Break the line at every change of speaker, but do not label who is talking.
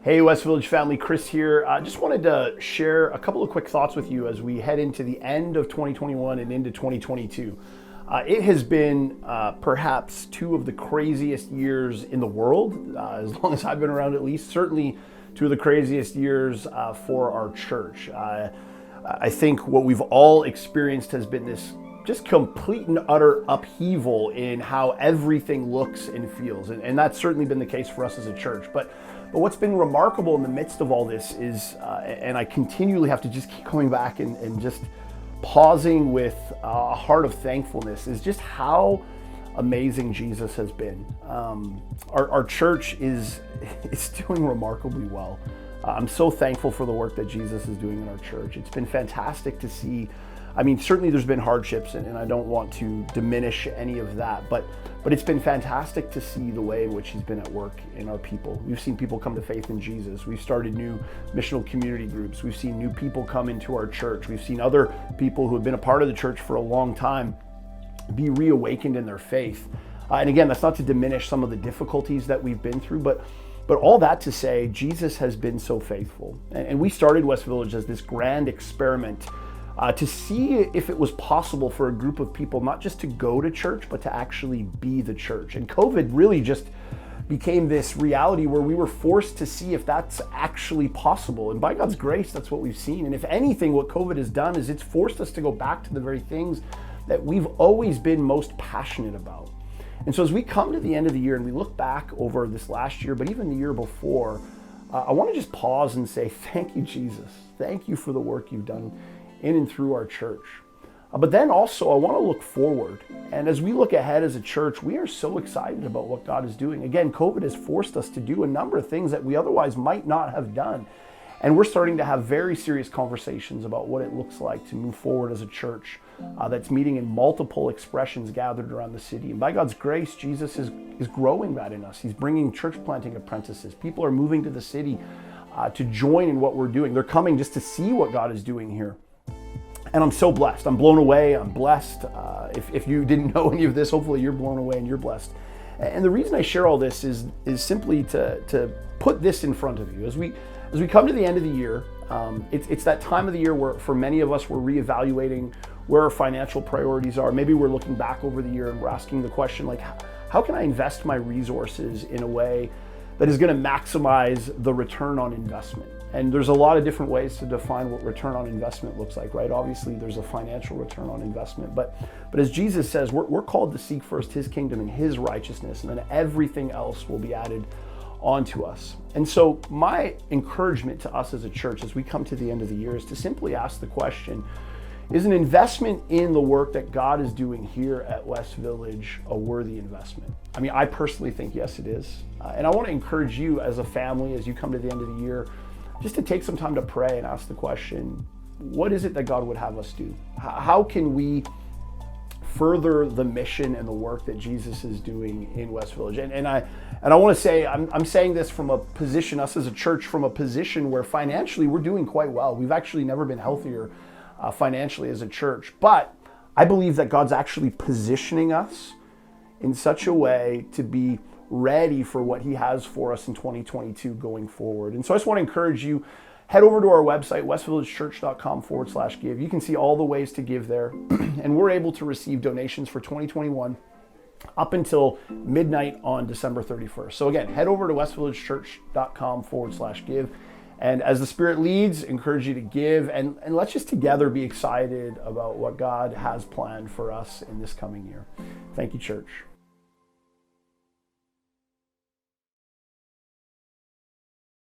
Hey West Village family, Chris here. I just wanted to share a couple of quick thoughts with you as we head into the end of 2021 and into 2022. It has been perhaps two of the craziest years in the world, as long as I've been around at least, certainly two of the craziest years for our church. I think what we've all experienced has been this just complete and utter upheaval in how everything looks and feels. And that's certainly been the case for us as a church. But what's been remarkable in the midst of all this is, and I continually have to just keep coming back and just pausing with a heart of thankfulness, is just how amazing Jesus has been. Our church is doing remarkably well. I'm so thankful for the work that Jesus is doing in our church. It's been fantastic to see. I mean, certainly there's been hardships, and I don't want to diminish any of that, but it's been fantastic to see the way in which he's been at work in our people. We've seen people come to faith in Jesus. We've started new missional community groups. We've seen new people come into our church. We've seen other people who have been a part of the church for a long time be reawakened in their faith. And again, that's not to diminish some of the difficulties that we've been through, but all that to say, Jesus has been so faithful. And we started West Village as this grand experiment to see if it was possible for a group of people not just to go to church, but to actually be the church. And COVID really just became this reality where we were forced to see if that's actually possible. And by God's grace, that's what we've seen. And if anything, what COVID has done is it's forced us to go back to the very things that we've always been most passionate about. And so as we come to the end of the year and we look back over this last year, but even the year before, I want to just pause and say, thank you, Jesus. Thank you for the work you've done in and through our church. But then also I want to look forward. And as we look ahead as a church, we are so excited about what God is doing. Again, COVID has forced us to do a number of things that we otherwise might not have done. And we're starting to have very serious conversations about what it looks like to move forward as a church that's meeting in multiple expressions gathered around the city. And by God's grace, Jesus is growing that in us. He's bringing church planting apprentices. People are moving to the city to join in what we're doing. They're coming just to see what God is doing here. And I'm so blessed. I'm blown away. I'm blessed. If you didn't know any of this, hopefully you're blown away and you're blessed. And the reason I share all this is simply to put this in front of you. As we come to the end of the year, it's that time of the year where for many of us, we're reevaluating where our financial priorities are. Maybe we're looking back over the year and we're asking the question, like, how can I invest my resources in a way that is going to maximize the return on investment? And there's a lot of different ways to define what return on investment looks like, right? Obviously, there's a financial return on investment, but as Jesus says, we're called to seek first his kingdom and his righteousness, and then everything else will be added onto us. And so my encouragement to us as a church as we come to the end of the year is to simply ask the question, is an investment in the work that God is doing here at West Village a worthy investment? I mean, I personally think yes, it is. And I want to encourage you as a family, as you come to the end of the year, just to take some time to pray and ask the question, what is it that God would have us do? How can we further the mission and the work that Jesus is doing in West Village? And I want to say, I'm saying this from a position, us as a church, from a position where financially we're doing quite well. We've actually never been healthier financially as a church, but I believe that God's actually positioning us in such a way to be ready for what he has for us in 2022 going forward. And so I just want to encourage you, head over to our website, westvillagechurch.com/give. You can see all the ways to give there. And we're able to receive donations for 2021 up until midnight on December 31st. So again, head over to westvillagechurch.com/give. And as the Spirit leads, encourage you to give. And let's just together be excited about what God has planned for us in this coming year. Thank you, church.